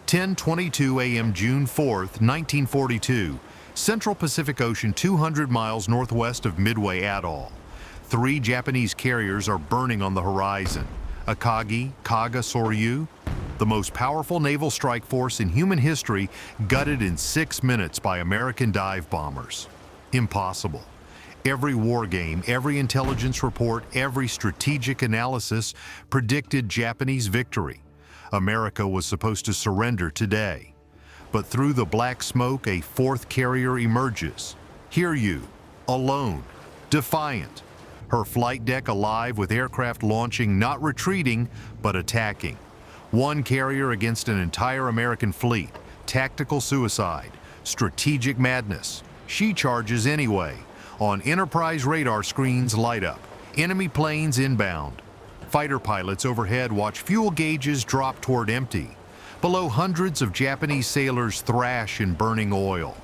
10:22 a.m. June 4, 1942, Central Pacific Ocean 200 miles northwest of Midway Atoll. 3 Japanese carriers are burning on the horizon. Akagi, Kaga, Soryu, the most powerful naval strike force in human history, gutted in 6 minutes by American dive bombers. Impossible. Every war game, every intelligence report, every strategic analysis predicted Japanese victory. America was supposed to surrender today. But through the black smoke, a 4th carrier emerges. Hiryū, alone, defiant. Her flight deck alive with aircraft launching, not retreating, but attacking. 1 carrier against an entire American fleet. Tactical suicide. Strategic madness. She charges anyway. On Enterprise radar screens light up. Enemy planes inbound. Fighter pilots overhead watch fuel gauges drop toward empty. Below, hundreds of Japanese sailors thrash in burning oil.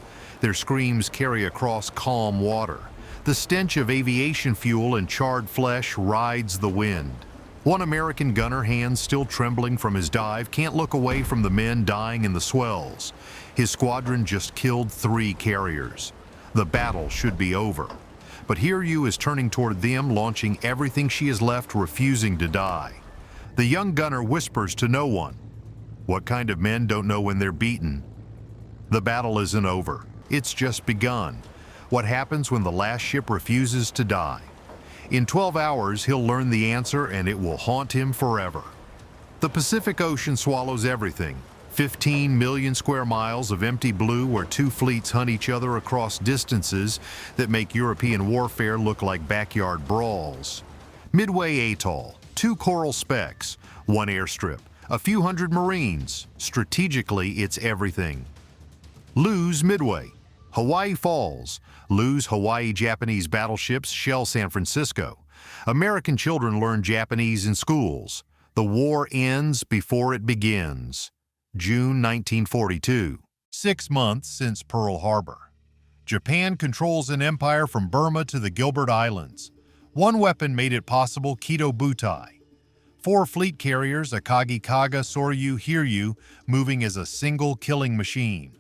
Their screams carry across calm water. The stench of aviation fuel and charred flesh rides the wind. 1 American gunner, hands still trembling from his dive, can't look away from the men dying in the swells. His squadron just killed 3 carriers. The battle should be over. But Hiryū is turning toward them, launching everything she has left, refusing to die. The young gunner whispers to no one. What kind of men don't know when they're beaten? The battle isn't over. It's just begun. What happens when the last ship refuses to die? In 12 hours, he'll learn the answer, and it will haunt him forever. The Pacific Ocean swallows everything. 15 million square miles of empty blue where 2 fleets hunt each other across distances that make European warfare look like backyard brawls. Midway Atoll, 2 coral specks, 1 airstrip, a few hundred Marines. Strategically, it's everything. Lose Midway. Hawaii Falls. Lose Hawaii Japanese battleships shell San Francisco. American children learn Japanese in schools. The war ends before it begins. June 1942. 6 months since Pearl Harbor. Japan controls an empire from Burma to the Gilbert Islands. 1 weapon made it possible, Kido Butai. 4 fleet carriers, Akagi, Kaga, Soryu, Hiryū, moving as a single killing machine.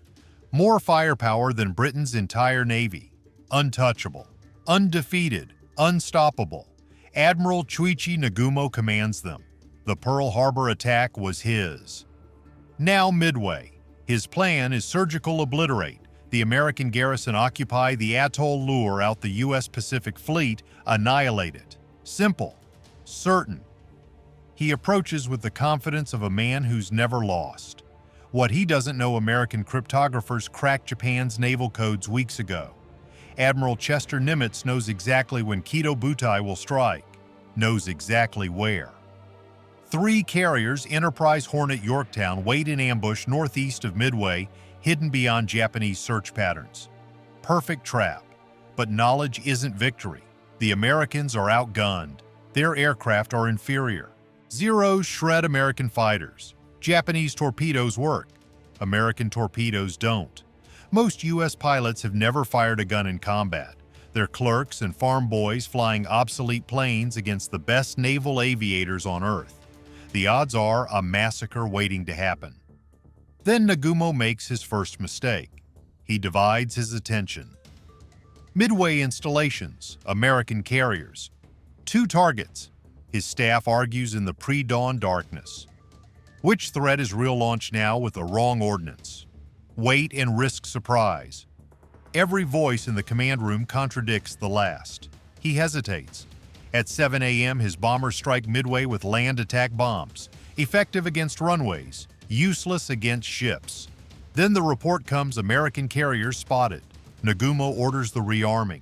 More firepower than Britain's entire navy. Untouchable, undefeated, unstoppable. Admiral Chuichi Nagumo commands them. The Pearl Harbor attack was his. Now Midway. His plan is surgical obliterate. The American garrison occupy the atoll, lure out the U.S. Pacific Fleet, annihilate it. Simple. Certain. He approaches with the confidence of a man who's never lost. What he doesn't know, American cryptographers cracked Japan's naval codes weeks ago. Admiral Chester Nimitz knows exactly when Kido Butai will strike. Knows exactly where. 3 carriers, Enterprise Hornet Yorktown, wait in ambush northeast of Midway, hidden beyond Japanese search patterns. Perfect trap. But knowledge isn't victory. The Americans are outgunned. Their aircraft are inferior. Zeros shred American fighters. Japanese torpedoes work. American torpedoes don't. Most U.S. pilots have never fired a gun in combat. They're clerks and farm boys flying obsolete planes against the best naval aviators on Earth. The odds are a massacre waiting to happen. Then Nagumo makes his first mistake. He divides his attention. Midway installations, American carriers. 2 targets. His staff argues in the pre-dawn darkness. Which threat is real? Launch now with the wrong ordnance. Wait and risk surprise. Every voice in the command room contradicts the last. He hesitates. At 7 a.m., his bombers strike Midway with land attack bombs, effective against runways, useless against ships. Then the report comes, American carriers spotted. Nagumo orders the rearming.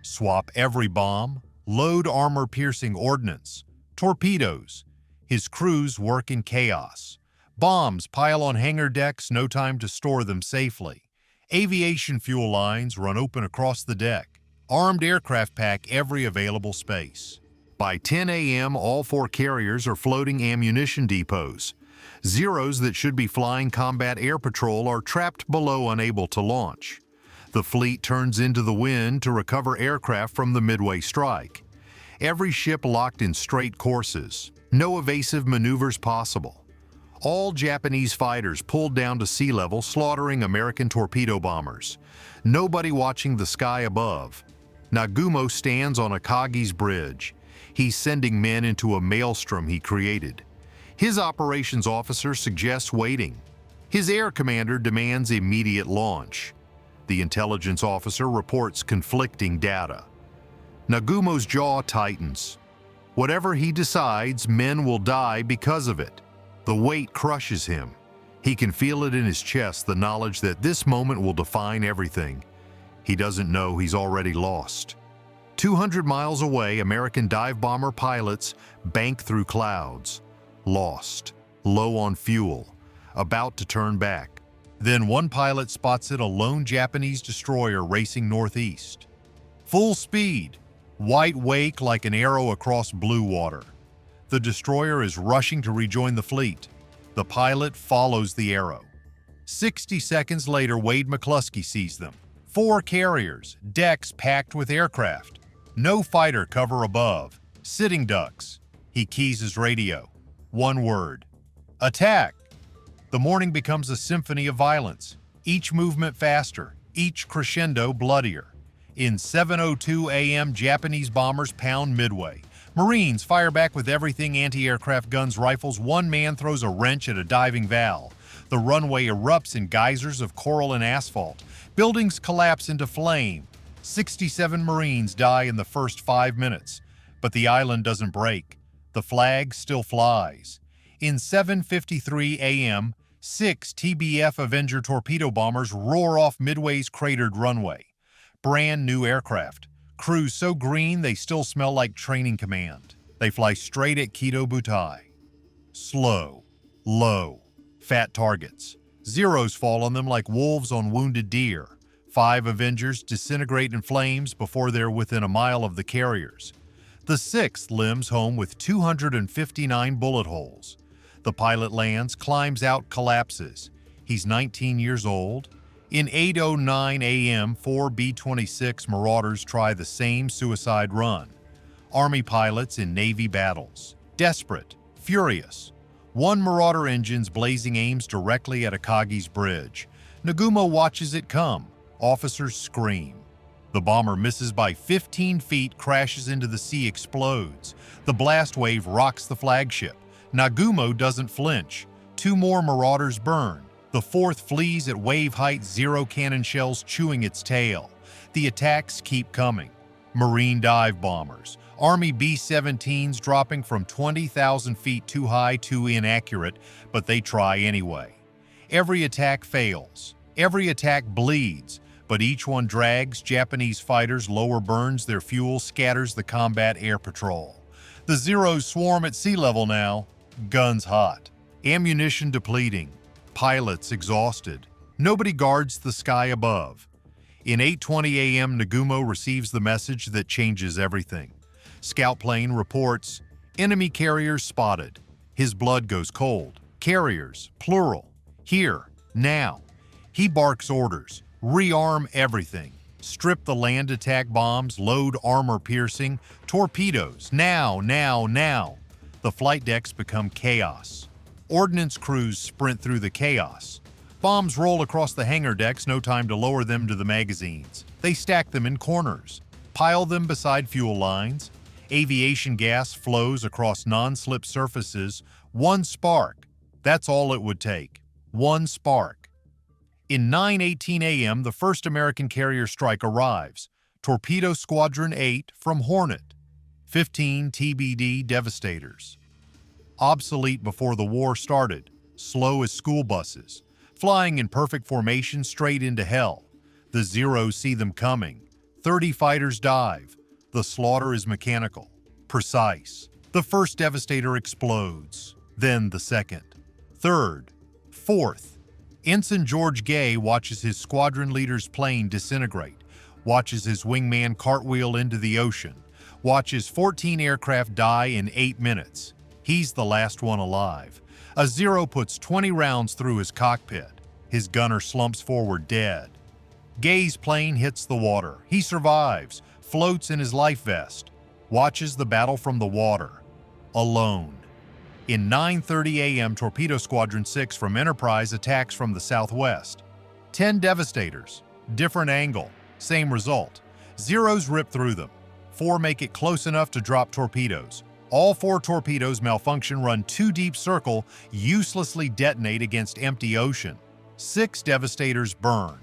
Swap every bomb, load armor-piercing ordnance, torpedoes. His crews work in chaos. Bombs pile on hangar decks, no time to store them safely. Aviation fuel lines run open across the deck. Armed aircraft pack every available space. By 10 a.m., all 4 carriers are floating ammunition depots. Zeros that should be flying combat air patrol are trapped below, unable to launch. The fleet turns into the wind to recover aircraft from the Midway strike. Every ship locked in straight courses. No evasive maneuvers possible. All Japanese fighters pulled down to sea level, slaughtering American torpedo bombers. Nobody watching the sky above. Nagumo stands on Akagi's bridge. He's sending men into a maelstrom he created. His operations officer suggests waiting. His air commander demands immediate launch. The intelligence officer reports conflicting data. Nagumo's jaw tightens. Whatever he decides, men will die because of it. The weight crushes him. He can feel it in his chest, the knowledge that this moment will define everything. He doesn't know he's already lost. 200 miles away, American dive bomber pilots bank through clouds. Lost, low on fuel, about to turn back. Then one pilot spots it, a lone Japanese destroyer racing northeast. Full speed, white wake like an arrow across blue water. The destroyer is rushing to rejoin the fleet. The pilot follows the arrow. 60 seconds later, Wade McCluskey sees them. 4 carriers, decks packed with aircraft. No fighter cover above. Sitting ducks. He keys his radio. One word. Attack! The morning becomes a symphony of violence. Each movement faster, each crescendo bloodier. In 7:02 a.m., Japanese bombers pound Midway. Marines fire back with everything: anti-aircraft guns, rifles. One man throws a wrench at a diving valve. The runway erupts in geysers of coral and asphalt. Buildings collapse into flame. 67 Marines die in the first 5 minutes. But the island doesn't break. The flag still flies. In 7:53 a.m., 6 TBF Avenger torpedo bombers roar off Midway's cratered runway. Brand new aircraft. Crews so green they still smell like training command. They fly straight at Kido Butai. Slow, low, fat targets. Zeros fall on them like wolves on wounded deer. 5 Avengers disintegrate in flames before they're within a mile of the carriers. The 6th limbs home with 259 bullet holes. The pilot lands, climbs out, collapses. He's 19 years old. In 8:09 a.m., 4 B-26 Marauders try the same suicide run. Army pilots in Navy battles. Desperate, furious. One Marauder engine's blazing aims directly at Akagi's bridge. Nagumo watches it come. Officers scream. The bomber misses by 15 feet, crashes into the sea, explodes. The blast wave rocks the flagship. Nagumo doesn't flinch. 2 more Marauders burn. The 4th flees at wave height, 0 cannon shells chewing its tail. The attacks keep coming. Marine dive bombers. Army B-17s dropping from 20,000 feet too high, too inaccurate, but they try anyway. Every attack fails. Every attack bleeds, but each one drags Japanese fighters lower, burns their fuel, scatters the combat air patrol. The Zeros swarm at sea level now. Guns hot. Ammunition depleting. Pilots exhausted. Nobody guards the sky above. In 8:20 a.m., Nagumo receives the message that changes everything. Scout plane reports, enemy carriers spotted. His blood goes cold. Carriers, plural. Here, now. He barks orders. Rearm everything. Strip the land attack bombs, load armor-piercing, torpedoes, now, now, now. The flight decks become chaos. Ordnance crews sprint through the chaos. Bombs roll across the hangar decks, no time to lower them to the magazines. They stack them in corners, pile them beside fuel lines. Aviation gas flows across non-slip surfaces. One spark. That's all it would take. One spark. In 9:18 a.m., the first American carrier strike arrives. Torpedo Squadron 8 from Hornet. 15 TBD Devastators. Obsolete before the war started, slow as school buses, flying in perfect formation straight into hell. The Zeros see them coming. 30 fighters dive. The slaughter is mechanical, precise. The first Devastator explodes, then the second, third, fourth. Ensign George Gay watches his squadron leader's plane disintegrate, watches his wingman cartwheel into the ocean, watches 14 aircraft die in 8 minutes. He's the last one alive. A Zero puts 20 rounds through his cockpit. His gunner slumps forward dead. Gay's plane hits the water. He survives, floats in his life vest, watches the battle from the water, alone. In 9:30 a.m., Torpedo Squadron 6 from Enterprise attacks from the southwest. 10 Devastators, different angle, same result. Zeros rip through them. 4 make it close enough to drop torpedoes. All 4 torpedoes malfunction, run too deep circle, uselessly detonate against empty ocean. 6 Devastators burn.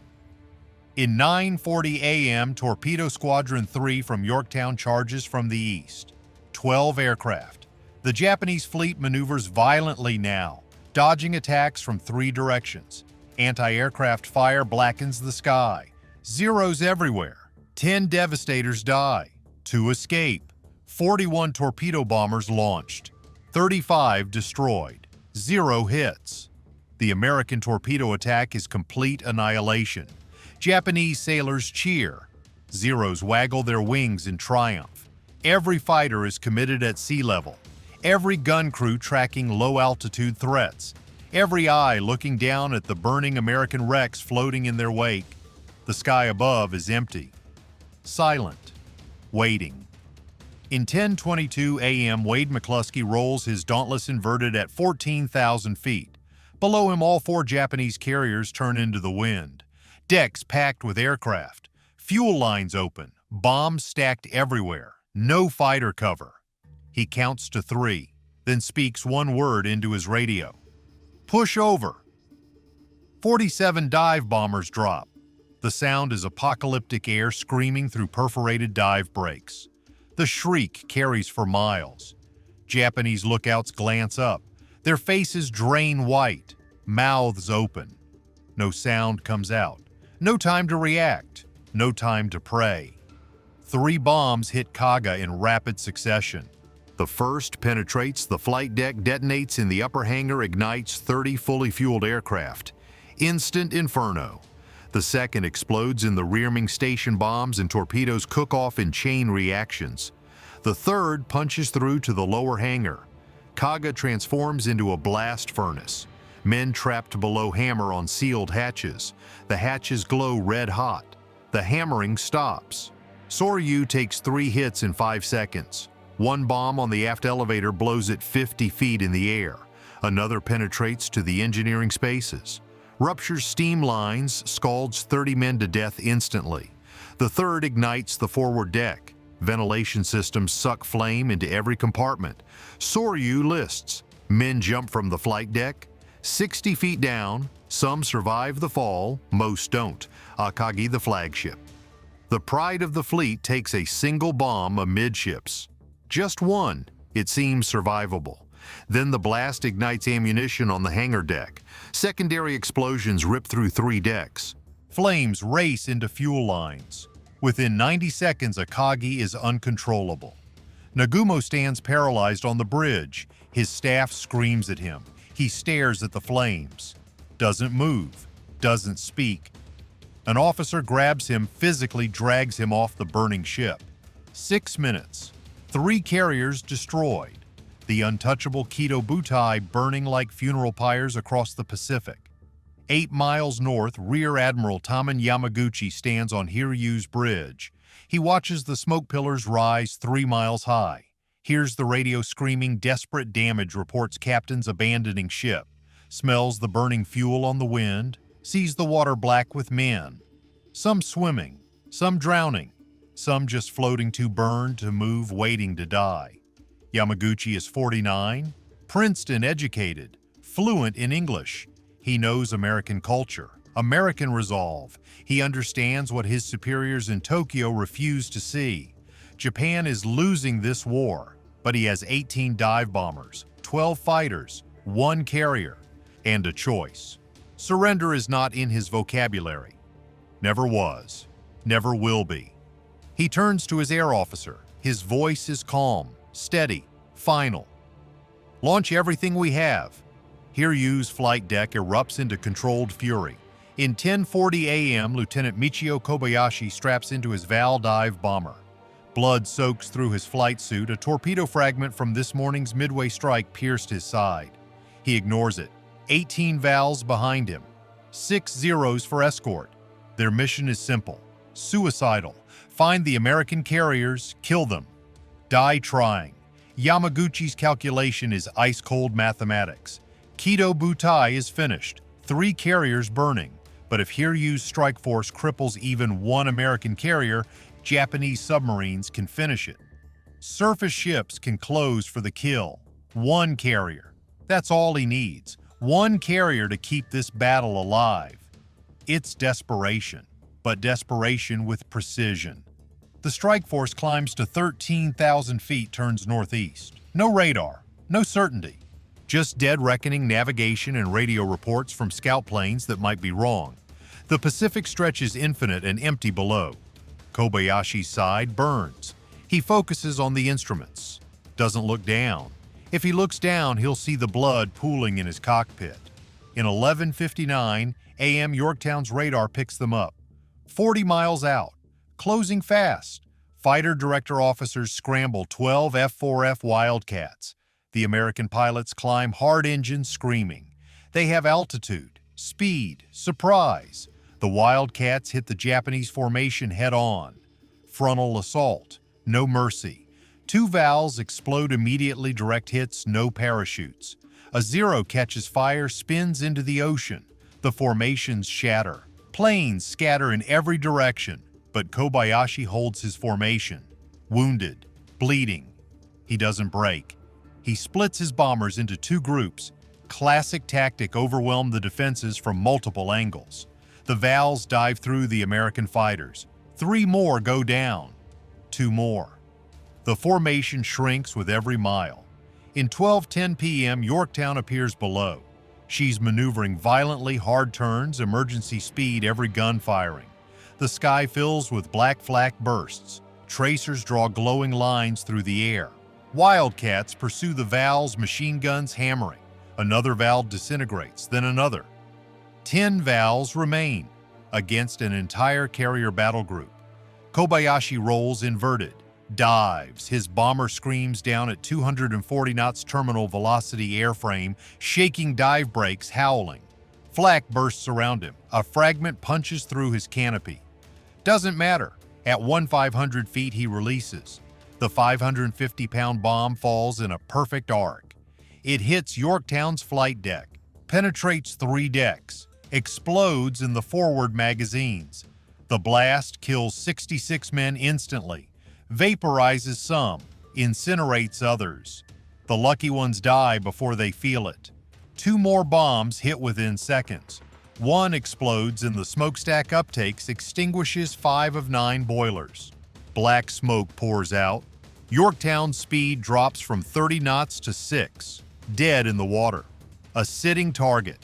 In 9:40 a.m., Torpedo Squadron 3 from Yorktown charges from the east. 12 aircraft. The Japanese fleet maneuvers violently now, dodging attacks from 3 directions. Anti-aircraft fire blackens the sky. Zeros everywhere. 10 Devastators die. 2 escape. 41 torpedo bombers launched. 35 destroyed. 0 hits. The American torpedo attack is complete annihilation. Japanese sailors cheer. Zeros waggle their wings in triumph. Every fighter is committed at sea level. Every gun crew tracking low-altitude threats. Every eye looking down at the burning American wrecks floating in their wake. The sky above is empty. Silent. Waiting. In 10:22 a.m., Wade McCluskey rolls his Dauntless inverted at 14,000 feet. Below him, all 4 Japanese carriers turn into the wind. Decks packed with aircraft. Fuel lines open. Bombs stacked everywhere. No fighter cover. He counts to 3, then speaks one word into his radio. Push over. 47 dive bombers drop. The sound is apocalyptic air screaming through perforated dive brakes. The shriek carries for miles. Japanese lookouts glance up. Their faces drain white, mouths open. No sound comes out. No time to react. No time to pray. 3 bombs hit Kaga in rapid succession. The first penetrates the flight deck, detonates in the upper hangar, ignites 30 fully fueled aircraft. Instant inferno. The second explodes in the rearming station. Bombs and torpedoes cook off in chain reactions. The third punches through to the lower hangar. Kaga transforms into a blast furnace. Men trapped below hammer on sealed hatches. The hatches glow red hot. The hammering stops. Soryu takes 3 hits in 5 seconds. 1 bomb on the aft elevator blows it 50 feet in the air. Another penetrates to the engineering spaces. Ruptures steam lines, scalds 30 men to death instantly. The third ignites the forward deck. Ventilation systems suck flame into every compartment. Soryu lists. Men jump from the flight deck. 60 feet down, some survive the fall, most don't. Akagi, the flagship. The pride of the fleet, takes a single bomb amidships. Just one, it seems survivable. Then the blast ignites ammunition on the hangar deck. Secondary explosions rip through 3 decks. Flames race into fuel lines. Within 90 seconds, Akagi is uncontrollable. Nagumo stands paralyzed on the bridge. His staff screams at him. He stares at the flames. Doesn't move. Doesn't speak. An officer grabs him, physically drags him off the burning ship. 6 minutes. 3 carriers destroyed. The untouchable Kido Butai burning like funeral pyres across the Pacific. 8 miles north, Rear Admiral Yamaguchi stands on Hiryū's bridge. He watches the smoke pillars rise 3 miles high. Hears the radio screaming desperate damage, reports captains abandoning ship. Smells the burning fuel on the wind, sees the water black with men. Some swimming, some drowning, some just floating too burned to move, waiting to die. Yamaguchi is 49, Princeton educated, fluent in English. He knows American culture, American resolve. He understands what his superiors in Tokyo refuse to see. Japan is losing this war, but he has 18 dive bombers, 12 fighters, 1 carrier, and a choice. Surrender is not in his vocabulary. Never was, never will be. He turns to his air officer. His voice is calm, steady, final. Launch everything we have. Hiryū's flight deck erupts into controlled fury. In 10:40 a.m., Lieutenant Michio Kobayashi straps into his Val dive bomber. Blood soaks through his flight suit. A torpedo fragment from this morning's Midway strike pierced his side. He ignores it. 18 Vals behind him. 6 Zeros for escort. Their mission is simple, suicidal. Find the American carriers, kill them. Die trying. Yamaguchi's calculation is ice-cold mathematics. Kido Butai is finished, 3 carriers burning. But if Hiryū's strike force cripples even 1 American carrier, Japanese submarines can finish it. Surface ships can close for the kill. 1 carrier. That's all he needs. 1 carrier to keep this battle alive. It's desperation, but desperation with precision. The strike force climbs to 13,000 feet, turns northeast. No radar, no certainty. Just dead reckoning navigation and radio reports from scout planes that might be wrong. The Pacific stretches infinite and empty below. Kobayashi's side burns. He focuses on the instruments. Doesn't look down. If he looks down, he'll see the blood pooling in his cockpit. In 11:59 a.m., Yorktown's radar picks them up. 40 miles out. Closing fast. Fighter director officers scramble 12 F-4F Wildcats. The American pilots climb hard engines screaming. They have altitude, speed, surprise. The Wildcats hit the Japanese formation head-on. Frontal assault, no mercy. 2 valves explode immediately, direct hits, no parachutes. A Zero catches fire, spins into the ocean. The formations shatter. Planes scatter in every direction, but Kobayashi holds his formation. Wounded, bleeding. He doesn't break. He splits his bombers into 2 groups. Classic tactic, overwhelm the defenses from multiple angles. The valves dive through the American fighters. 3 more go down. 2 more. The formation shrinks with every mile. In 12:10 p.m., Yorktown appears below. She's maneuvering violently, hard turns, emergency speed, every gun firing. The sky fills with black flak bursts. Tracers draw glowing lines through the air. Wildcats pursue the valves, machine guns hammering. Another valve disintegrates, then another. 10 valves remain against an entire carrier battle group. Kobayashi rolls inverted, dives. His bomber screams down at 240 knots terminal velocity airframe, shaking dive brakes, howling. Flak bursts around him. A fragment punches through his canopy. Doesn't matter. At 1,500 feet, he releases. The 550-pound bomb falls in a perfect arc. It hits Yorktown's flight deck, penetrates 3 decks, explodes in the forward magazines. The blast kills 66 men instantly, vaporizes some, incinerates others. The lucky ones die before they feel it. 2 more bombs hit within seconds. 1 explodes in the smokestack uptakes, extinguishes 5 of 9 boilers. Black smoke pours out. Yorktown's speed drops from 30 knots to 6, dead in the water. A sitting target.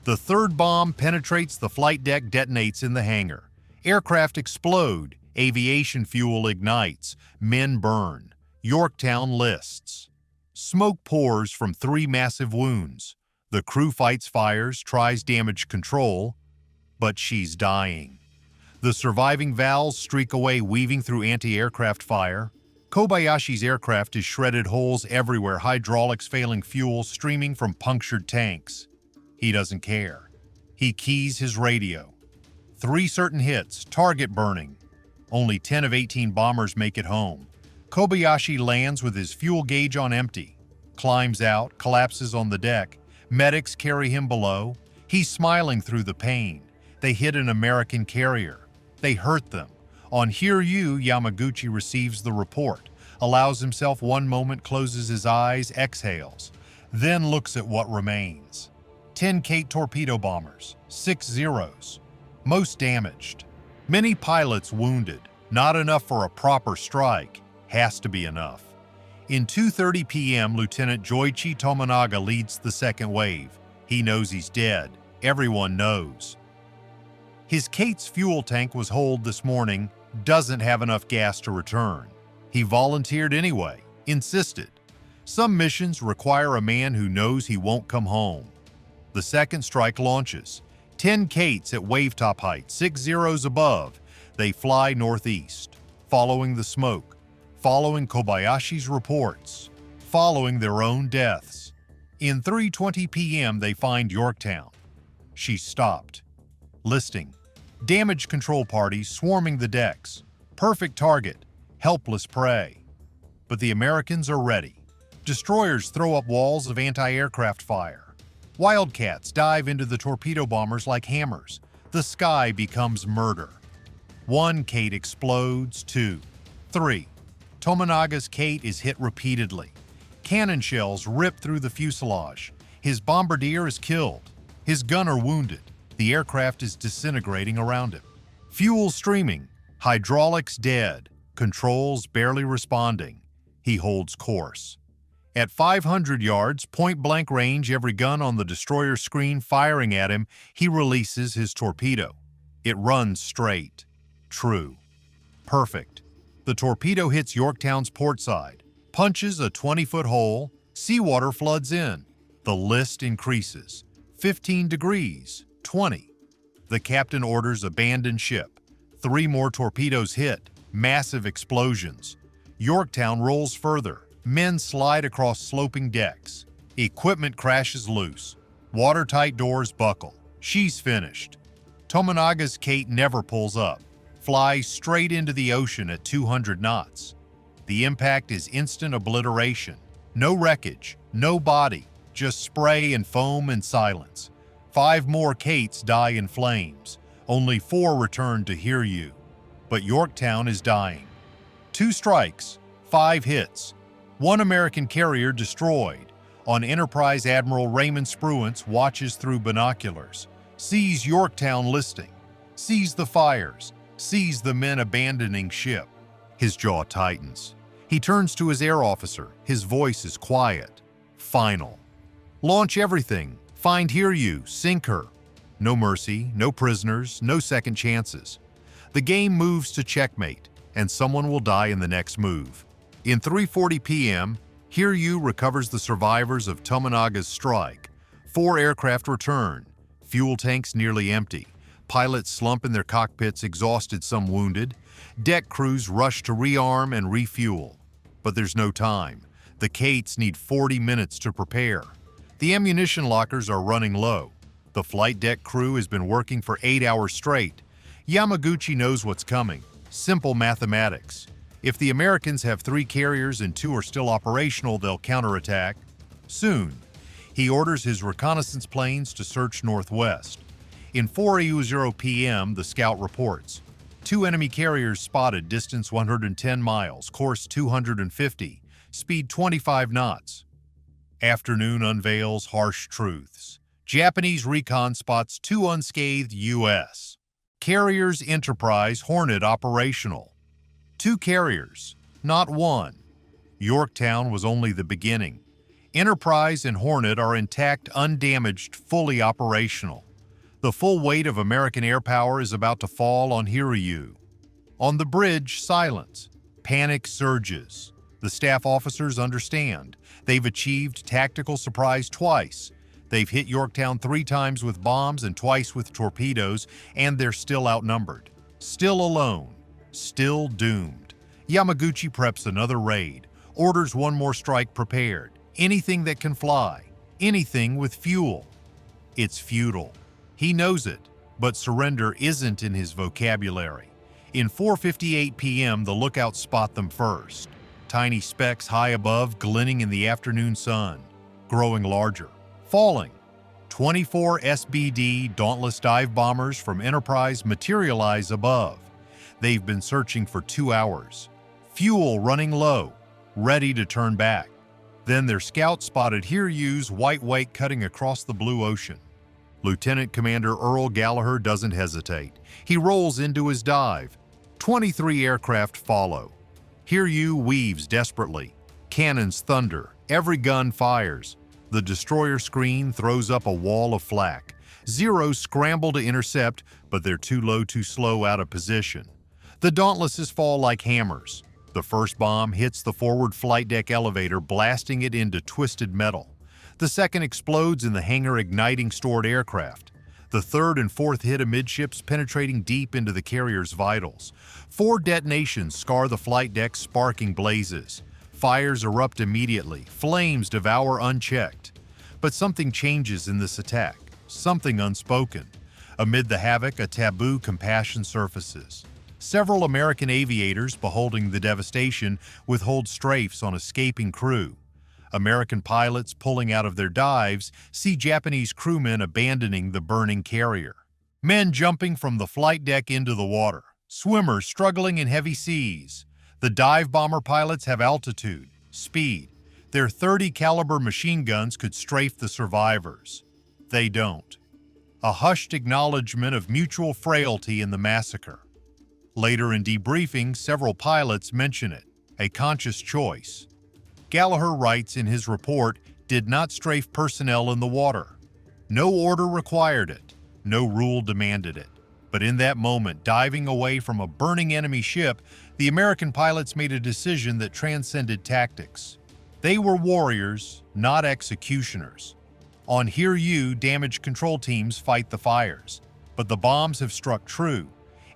The 3rd bomb penetrates the flight deck, detonates in the hangar. Aircraft explode. Aviation fuel ignites. Men burn. Yorktown lists. Smoke pours from 3 massive wounds. The crew fights fires, tries damage control, but she's dying. The surviving valves streak away, weaving through anti-aircraft fire. Kobayashi's aircraft is shredded, holes everywhere, hydraulics failing, fuel streaming from punctured tanks. He doesn't care. He keys his radio. 3 certain hits, target burning. Only 10 of 18 bombers make it home. Kobayashi lands with his fuel gauge on empty, climbs out, collapses on the deck. Medics carry him below. He's smiling through the pain. They hit an American carrier. They hurt them. On Hiryū, Yamaguchi receives the report, allows himself 1 moment, closes his eyes, exhales, then looks at what remains. 10 Kate torpedo bombers, 6 Zeros, most damaged. Many pilots wounded. Not enough for a proper strike. Has to be enough. In 2:30 p.m., Lieutenant Joichi Tomonaga leads the second wave. He knows he's dead. Everyone knows. His Kate's fuel tank was holed this morning, doesn't have enough gas to return. He volunteered anyway, insisted. Some missions require a man who knows he won't come home. The second strike launches. 10 Kates at wavetop height, 6 Zeros above. They fly northeast, following the smoke, following Kobayashi's reports, following their own deaths. In 3:20 p.m., they find Yorktown. She stopped. Listing. Damage control parties swarming the decks. Perfect target. Helpless prey. But the Americans are ready. Destroyers throw up walls of anti-aircraft fire. Wildcats dive into the torpedo bombers like hammers. The sky becomes murder. 1 Kate explodes, 2, 3. Tomonaga's Kate is hit repeatedly. Cannon shells rip through the fuselage. His bombardier is killed. His gunner wounded. The aircraft is disintegrating around him. Fuel streaming. Hydraulics dead. Controls barely responding. He holds course. At 500 yards, point-blank range, every gun on the destroyer screen firing at him, he releases his torpedo. It runs straight. True. Perfect. The torpedo hits Yorktown's port side, punches a 20-foot hole, seawater floods in. The list increases. 15 degrees, 20. The captain orders abandon ship. 3 more torpedoes hit. Massive explosions. Yorktown rolls further. Men slide across sloping decks. Equipment crashes loose. Watertight doors buckle. She's finished. Tomonaga's Kate never pulls up. Flies straight into the ocean at 200 knots. The impact is instant obliteration. No wreckage, no body, just spray and foam and silence. 5 more Kates die in flames. Only 4 return to Hiryū. But Yorktown is dying. 2 strikes, 5 hits. 1 American carrier destroyed. On Enterprise, Admiral Raymond Spruance watches through binoculars, sees Yorktown listing, sees the fires, sees the men abandoning ship. His jaw tightens. He turns to his air officer. His voice is quiet. Final. Launch everything. Find Hiryū. Sink her. No mercy, no prisoners, no second chances. The game moves to checkmate, and someone will die in the next move. In 3:40 p.m., Hiryū recovers the survivors of Tomonaga's strike. 4 aircraft return. Fuel tanks nearly empty. Pilots slump in their cockpits, exhausted, some wounded. Deck crews rush to rearm and refuel. But there's no time. The Kates need 40 minutes to prepare. The ammunition lockers are running low. The flight deck crew has been working for 8 hours straight. Yamaguchi knows what's coming. Simple mathematics. If the Americans have 3 carriers and 2 are still operational, they'll counterattack. Soon, he orders his reconnaissance planes to search northwest. In 4:00 p.m., the scout reports. 2 enemy carriers spotted, distance 110 miles, course 250, speed 25 knots. Afternoon unveils harsh truths. Japanese recon spots 2 unscathed U.S. carriers, Enterprise, Hornet operational. 2 carriers, not 1. Yorktown was only the beginning. Enterprise and Hornet are intact, undamaged, fully operational. The full weight of American air power is about to fall on Hiryū. On the bridge, silence. Panic surges. The staff officers understand. They've achieved tactical surprise twice. They've hit Yorktown 3 times with bombs and twice with torpedoes, and they're still outnumbered. Still alone. Still doomed. Yamaguchi preps another raid. Orders 1 more strike prepared. Anything that can fly. Anything with fuel. It's futile. He knows it, but surrender isn't in his vocabulary. In 4:58 p.m., the lookouts spot them first. Tiny specks high above, glinting in the afternoon sun, growing larger, falling. 24 SBD Dauntless dive bombers from Enterprise materialize above. They've been searching for 2 hours. Fuel running low, ready to turn back. Then their scout spotted Hiryū's white wake cutting across the blue ocean. Lieutenant Commander Earl Gallagher doesn't hesitate. He rolls into his dive. 23 aircraft follow. Hiryū weaves desperately. Cannons thunder. Every gun fires. The destroyer screen throws up a wall of flak. Zeros scramble to intercept, but they're too low, too slow, out of position. The Dauntlesses fall like hammers. The first bomb hits the forward flight deck elevator, blasting it into twisted metal. The second explodes in the hangar, igniting stored aircraft. The third and fourth hit amidships, penetrating deep into the carrier's vitals. 4 detonations scar the flight deck, sparking blazes. Fires erupt immediately. Flames devour unchecked. But something changes in this attack. Something unspoken. Amid the havoc, a taboo compassion surfaces. Several American aviators, beholding the devastation, withhold strafes on escaping crew. American pilots pulling out of their dives see Japanese crewmen abandoning the burning carrier. Men jumping from the flight deck into the water. Swimmers struggling in heavy seas. The dive bomber pilots have altitude, speed. Their .30 caliber machine guns could strafe the survivors. They don't. A hushed acknowledgement of mutual frailty in the massacre. Later in debriefing, several pilots mention it, a conscious choice. Gallagher writes in his report, did not strafe personnel in the water. No order required it. No rule demanded it. But in that moment, diving away from a burning enemy ship, the American pilots made a decision that transcended tactics. They were warriors, not executioners. On Hiryū, damage control teams fight the fires. But the bombs have struck true.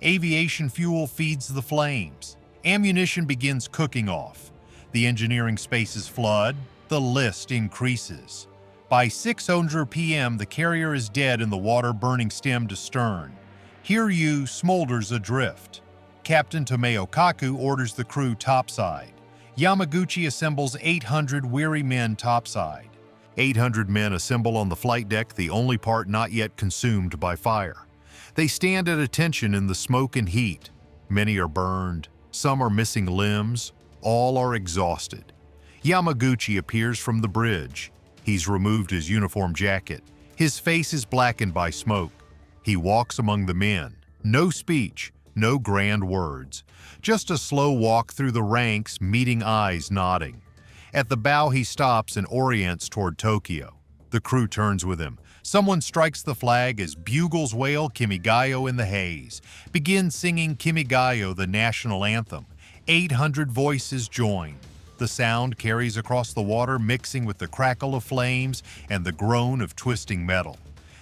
Aviation fuel feeds the flames. Ammunition begins cooking off. The engineering spaces flood. The list increases. By 6:00 p.m., the carrier is dead in the water, burning stem to stern. Hiryū smolders adrift. Captain Tomeo Kaku orders the crew topside. Yamaguchi assembles 800 weary men topside. 800 men assemble on the flight deck, the only part not yet consumed by fire. They stand at attention in the smoke and heat. Many are burned. Some are missing limbs. All are exhausted. Yamaguchi appears from the bridge. He's removed his uniform jacket. His face is blackened by smoke. He walks among the men. No speech, no grand words. Just a slow walk through the ranks, meeting eyes nodding. At the bow, he stops and orients toward Tokyo. The crew turns with him. Someone strikes the flag as bugles wail Kimigayo in the haze. Begin singing Kimigayo, the national anthem. 800 voices join. The sound carries across the water, mixing with the crackle of flames and the groan of twisting metal.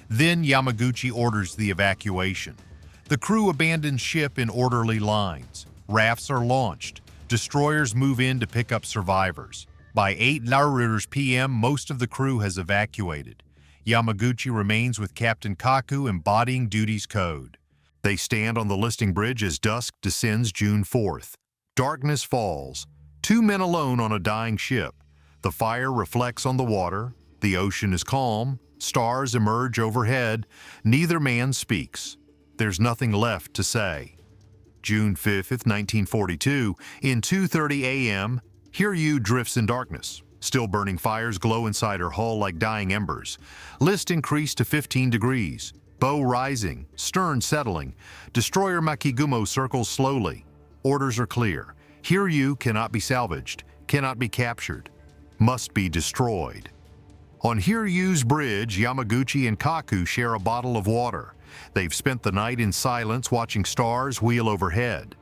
Then Yamaguchi orders the evacuation. The crew abandons ship in orderly lines. Rafts are launched. Destroyers move in to pick up survivors. By 8:00 p.m., most of the crew has evacuated. Yamaguchi remains with Captain Kaku, embodying duty's code. They stand on the listing bridge as dusk descends June 4th. Darkness falls. 2 men alone on a dying ship. The fire reflects on the water. The ocean is calm. Stars emerge overhead. Neither man speaks. There's nothing left to say. June 5th, 1942, in 2:30 a.m., Hiryū drifts in darkness. Still burning fires glow inside her hull like dying embers. List increased to 15 degrees. Bow rising, stern settling. Destroyer Makigumo circles slowly. Orders are clear. Hiryū cannot be salvaged, cannot be captured, must be destroyed. On Hiryū's bridge, Yamaguchi and Kaku share a bottle of water. They've spent the night in silence watching stars wheel overhead.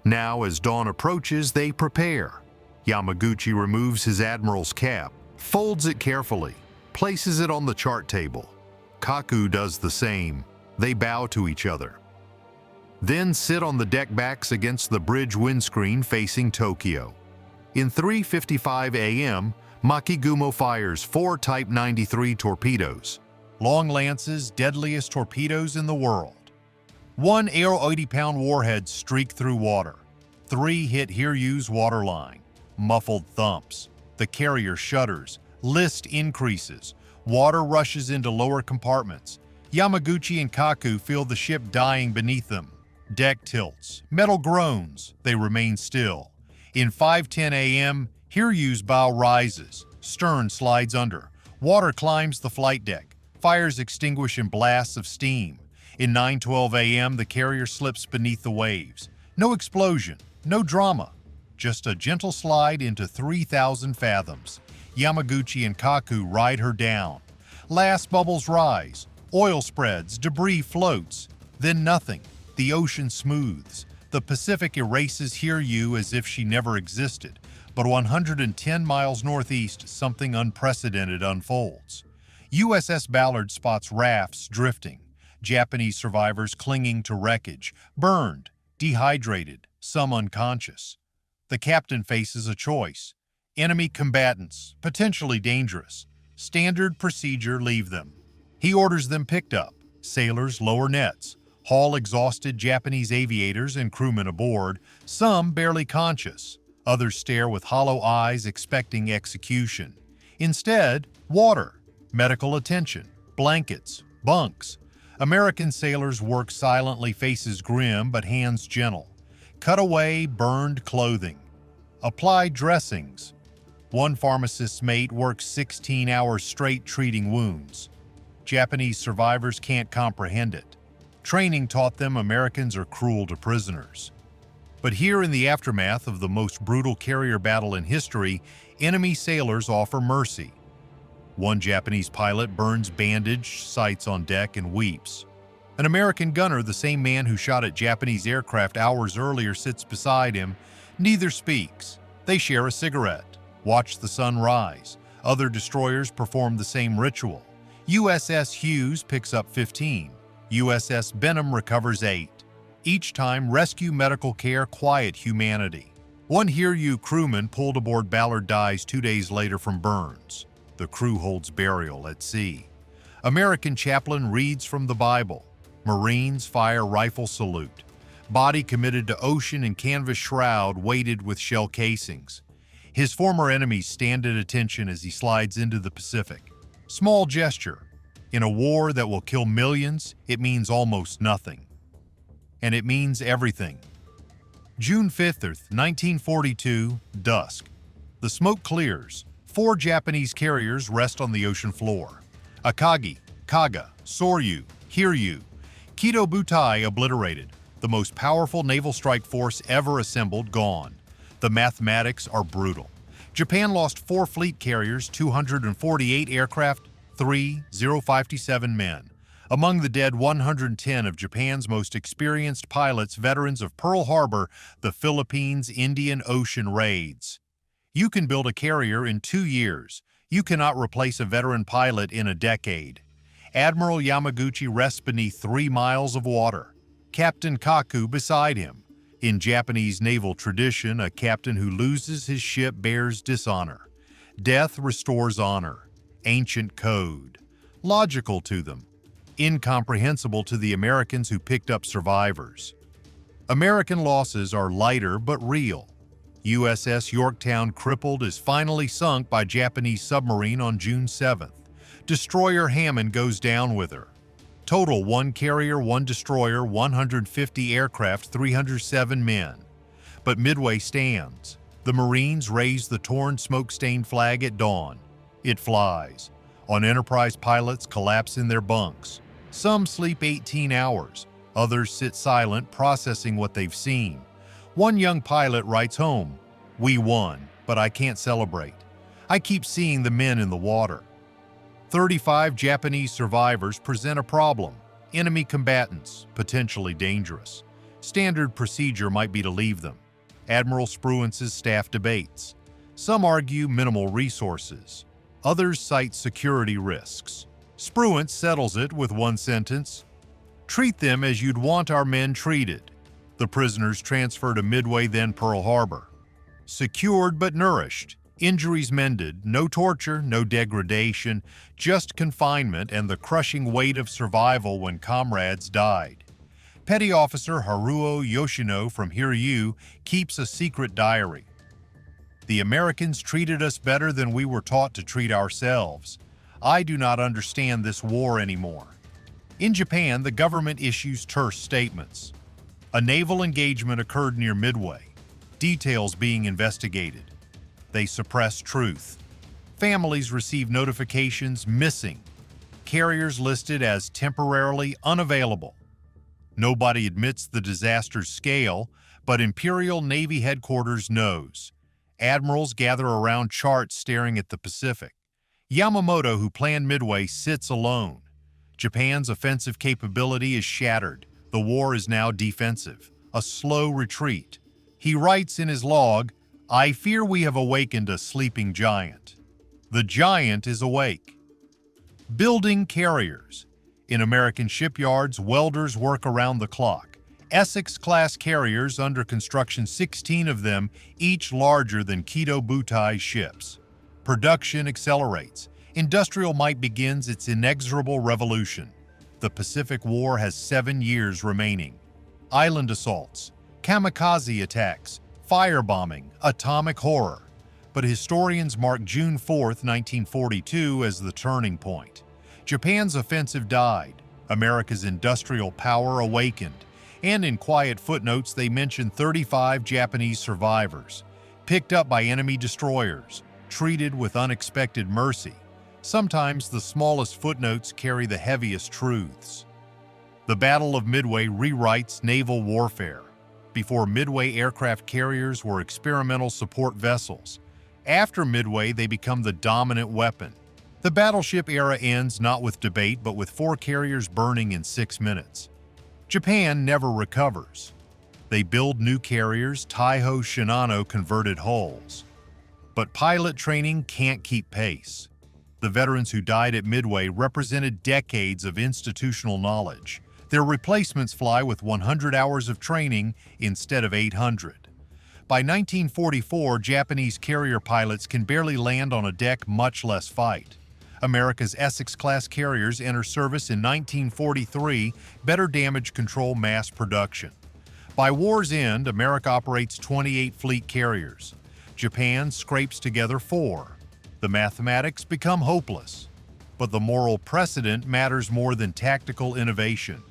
Now, as dawn approaches, they prepare. Yamaguchi removes his admiral's cap, folds it carefully, places it on the chart table. Kaku does the same. They bow to each other. Then sit on the deck backs against the bridge windscreen facing Tokyo. In 3:55 a.m., Makigumo fires 4 Type 93 torpedoes. Long lances, deadliest torpedoes in the world. 1 80-pound warhead streaked through water. 3 hit Hiryū's waterline. Muffled thumps. The carrier shudders. List increases. Water rushes into lower compartments. Yamaguchi and Kaku feel the ship dying beneath them. Deck tilts. Metal groans. They remain still. In 5:10 a.m., Hiryū's bow rises. Stern slides under. Water climbs the flight deck. Fires extinguish in blasts of steam. In 9:12 a.m., the carrier slips beneath the waves. No explosion. No drama. Just a gentle slide into 3,000 fathoms. Yamaguchi and Kaku ride her down. Last bubbles rise. Oil spreads. Debris floats. Then nothing. The ocean smooths. The Pacific erases Hiryū as if she never existed. But 110 miles northeast, something unprecedented unfolds. USS Ballard spots rafts drifting. Japanese survivors clinging to wreckage. Burned. Dehydrated. Some unconscious. The captain faces a choice. Enemy combatants, potentially dangerous. Standard procedure, leave them. He orders them picked up. Sailors lower nets. Haul exhausted Japanese aviators and crewmen aboard, some barely conscious. Others stare with hollow eyes, expecting execution. Instead, water, medical attention, blankets, bunks. American sailors work silently, faces grim but hands gentle. Cut away burned clothing. Apply dressings. One pharmacist's mate works 16 hours straight treating wounds. Japanese survivors can't comprehend it. Training taught them Americans are cruel to prisoners. But here in the aftermath of the most brutal carrier battle in history, enemy sailors offer mercy. One Japanese pilot burns bandaged sights on deck and weeps. An American gunner, the same man who shot at Japanese aircraft hours earlier, sits beside him. Neither speaks. They share a cigarette, watch the sun rise. Other destroyers perform the same ritual. USS Hughes picks up 15. USS Benham recovers 8. Each time, rescue medical care, quiet humanity. One Hiryū crewman pulled aboard Ballard dies 2 days later from burns. The crew holds burial at sea. American chaplain reads from the Bible. Marines fire rifle salute. Body committed to ocean and canvas shroud weighted with shell casings. His former enemies stand at attention as he slides into the Pacific. Small gesture. In a war that will kill millions, it means almost nothing. And it means everything. June 5th, 1942, dusk. The smoke clears. 4 Japanese carriers rest on the ocean floor. Akagi, Kaga, Soryu, Hiryū. Kido Butai obliterated. The most powerful naval strike force ever assembled gone. The mathematics are brutal. Japan lost 4 fleet carriers, 248 aircraft, 3 057 men. Among the dead, 110 of Japan's most experienced pilots, veterans of Pearl Harbor, the Philippines, Indian Ocean raids. You can build a carrier in 2 years. You cannot replace a veteran pilot in a decade. Admiral Yamaguchi rests beneath 3 miles of water. Captain Kaku beside him. In Japanese naval tradition, a captain who loses his ship bears dishonor. Death restores honor. Ancient code. Logical to them. Incomprehensible to the Americans who picked up survivors. American losses are lighter but real. USS Yorktown, crippled, is finally sunk by Japanese submarine on June 7th. Destroyer Hammond goes down with her. Total: 1 carrier, 1 destroyer, 150 aircraft, 307 men. But Midway stands. The Marines raise the torn, smoke-stained flag at dawn. It flies. On Enterprise, pilots collapse in their bunks. Some sleep 18 hours. Others sit silent, processing what they've seen. One young pilot writes home, "We won, but I can't celebrate. I keep seeing the men in the water." 35 Japanese survivors present a problem. Enemy combatants, potentially dangerous. Standard procedure might be to leave them. Admiral Spruance's staff debates. Some argue minimal resources. Others cite security risks. Spruance settles it with one sentence: "Treat them as you'd want our men treated." The prisoners transfer to Midway, then Pearl Harbor. Secured but nourished. Injuries mended. No torture, no degradation, just confinement and the crushing weight of survival when comrades died. Petty Officer Haruo Yoshino from Hiryū keeps a secret diary. "The Americans treated us better than we were taught to treat ourselves. I do not understand this war anymore." In Japan, the government issues terse statements. A naval engagement occurred near Midway. Details being investigated. They suppress truth. Families receive notifications missing. Carriers listed as temporarily unavailable. Nobody admits the disaster's scale, but Imperial Navy Headquarters knows. Admirals gather around charts staring at the Pacific. Yamamoto, who planned Midway, sits alone. Japan's offensive capability is shattered. The war is now defensive, a slow retreat. He writes in his log, "I fear we have awakened a sleeping giant." The giant is awake. Building carriers. In American shipyards, welders work around the clock. Essex-class carriers under construction, 16 of them, each larger than Kido Butai ships. Production accelerates. Industrial might begins its inexorable revolution. The Pacific War has 7 years remaining. Island assaults, kamikaze attacks, firebombing, atomic horror. but historians mark June 4, 1942 as the turning point. Japan's offensive died, America's industrial power awakened, and in quiet footnotes they mention 35 Japanese survivors, picked up by enemy destroyers, treated with unexpected mercy. Sometimes the smallest footnotes carry the heaviest truths. The Battle of Midway rewrites naval warfare. Before Midway, aircraft carriers were experimental support vessels. After Midway, they become the dominant weapon. The battleship era ends not with debate, but with 4 carriers burning in 6 minutes. Japan never recovers. They build new carriers, Taiho Shinano converted hulls. But pilot training can't keep pace. The veterans who died at Midway represented decades of institutional knowledge. Their replacements fly with 100 hours of training instead of 800. By 1944, Japanese carrier pilots can barely land on a deck, much less fight. America's Essex-class carriers enter service in 1943, better damage control mass production. By war's end, America operates 28 fleet carriers. Japan scrapes together 4. The mathematics become hopeless. But the moral precedent matters more than tactical innovation.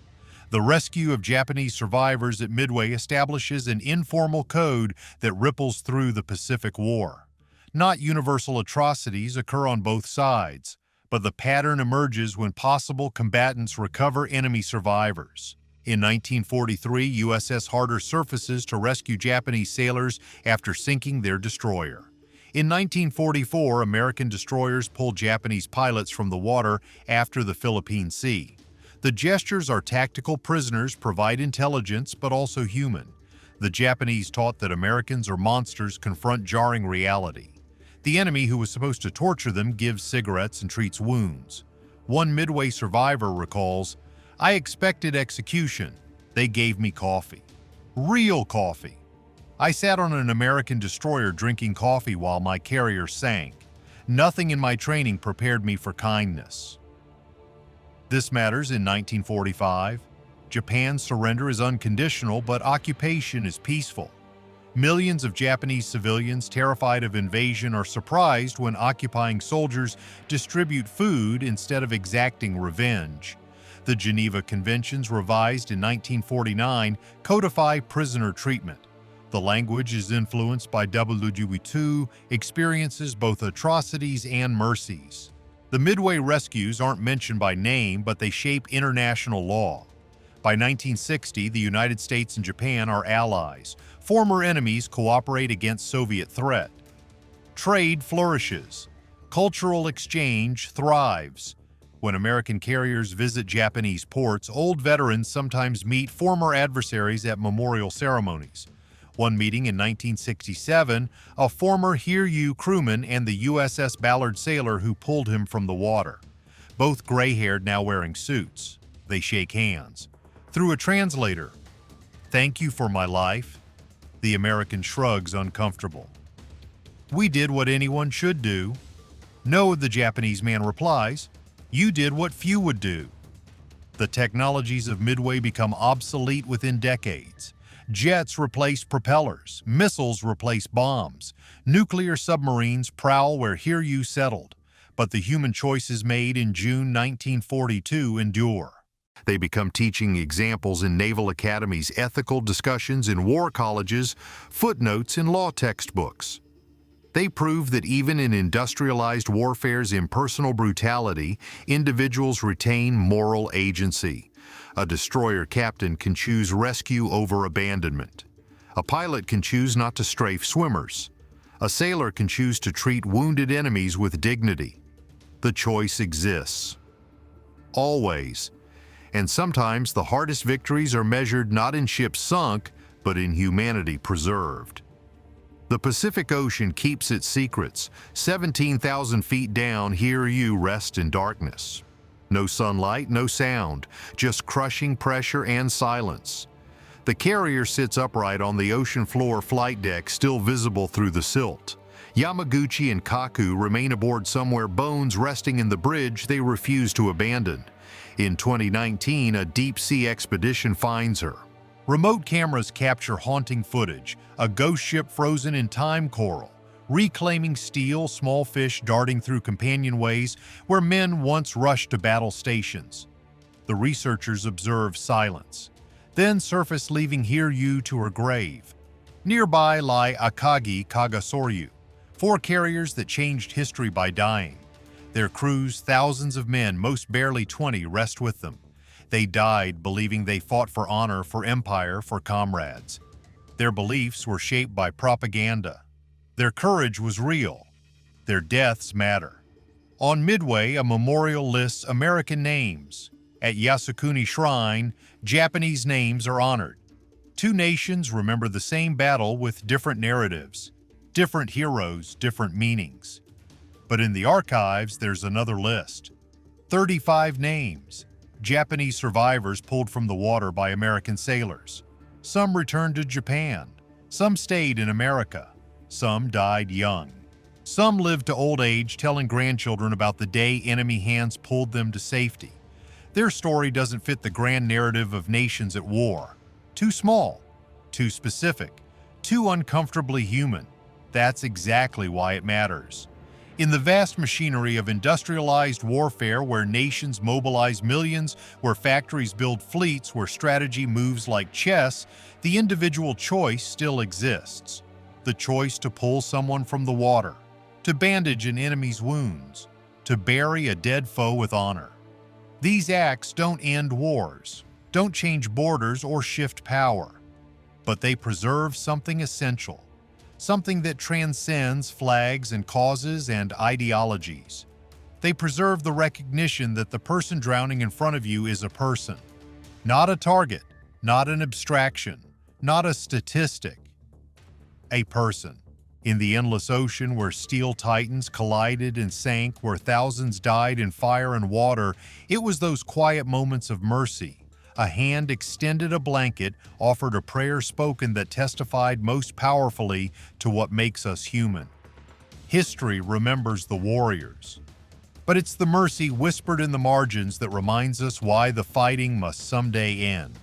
The rescue of Japanese survivors at Midway establishes an informal code that ripples through the Pacific War. Not universal atrocities occur on both sides, but the pattern emerges when possible combatants recover enemy survivors. In 1943, USS Harder surfaces to rescue Japanese sailors after sinking their destroyer. In 1944, American destroyers pulled Japanese pilots from the water after the Philippine Sea. The gestures are tactical prisoners, provide intelligence, but also human. The Japanese taught that Americans are monsters, confront jarring reality. The enemy, who was supposed to torture them, gives cigarettes and treats wounds. One Midway survivor recalls, "I expected execution. They gave me coffee. Real coffee. I sat on an American destroyer drinking coffee while my carrier sank. Nothing in my training prepared me for kindness." This matters in 1945. Japan's surrender is unconditional, but occupation is peaceful. Millions of Japanese civilians, terrified of invasion, are surprised when occupying soldiers distribute food instead of exacting revenge. The Geneva Conventions, revised in 1949, codify prisoner treatment. The language is influenced by WW2, experiences both atrocities and mercies. The Midway rescues aren't mentioned by name, but they shape international law. By 1960, the United States and Japan are allies. Former enemies cooperate against Soviet threat. Trade flourishes. Cultural exchange thrives. When American carriers visit Japanese ports, old veterans sometimes meet former adversaries at memorial ceremonies. One meeting in 1967, a former Hiryū crewman and the USS Ballard sailor who pulled him from the water. Both gray-haired, now wearing suits. They shake hands. Through a translator, "Thank you for my life." The American shrugs, uncomfortable. "We did what anyone should do." "No," the Japanese man replies. "You did what few would do." The technologies of Midway become obsolete within decades. Jets replace propellers, missiles replace bombs, nuclear submarines prowl where Hiryū settled, but the human choices made in June 1942 endure. They become teaching examples in naval academies, ethical discussions in war colleges, footnotes in law textbooks. They prove that even in industrialized warfare's impersonal brutality, individuals retain moral agency. A destroyer captain can choose rescue over abandonment. A pilot can choose not to strafe swimmers. A sailor can choose to treat wounded enemies with dignity. The choice exists. Always. And sometimes the hardest victories are measured not in ships sunk, but in humanity preserved. The Pacific Ocean keeps its secrets. 17,000 feet down, Hiryū rests in darkness. No sunlight, no sound, just crushing pressure and silence. The carrier sits upright on the ocean floor flight deck, still visible through the silt. Yamaguchi and Kaku remain aboard somewhere, bones resting in the bridge they refuse to abandon. In 2019, a deep-sea expedition finds her. Remote cameras capture haunting footage, a ghost ship frozen in time coral, reclaiming steel, small fish darting through companionways where men once rushed to battle stations. The researchers observe silence, then surface leaving Hiryū to her grave. Nearby lie Akagi Kagasoryu, 4 carriers that changed history by dying. Their crews, thousands of men, most barely 20, rest with them. They died believing they fought for honor, for empire, for comrades. Their beliefs were shaped by propaganda. Their courage was real. Their deaths matter. On Midway, a memorial lists American names. At Yasukuni Shrine, Japanese names are honored. 2 nations remember the same battle with different narratives, different heroes, different meanings. But in the archives, there's another list. 35 names, Japanese survivors pulled from the water by American sailors. Some returned to Japan. Some stayed in America. Some died young. Some lived to old age, telling grandchildren about the day enemy hands pulled them to safety. Their story doesn't fit the grand narrative of nations at war. Too small, too specific, too uncomfortably human. That's exactly why it matters. In the vast machinery of industrialized warfare where nations mobilize millions, where factories build fleets, where strategy moves like chess, the individual choice still exists. The choice to pull someone from the water, to bandage an enemy's wounds, to bury a dead foe with honor. These acts don't end wars, don't change borders or shift power, but they preserve something essential, something that transcends flags and causes and ideologies. They preserve the recognition that the person drowning in front of you is a person, not a target, not an abstraction, not a statistic. A person. In the endless ocean where steel titans collided and sank, where thousands died in fire and water, it was those quiet moments of mercy. A hand extended, a blanket, offered a prayer spoken that testified most powerfully to what makes us human. History remembers the warriors. But it's the mercy whispered in the margins that reminds us why the fighting must someday end.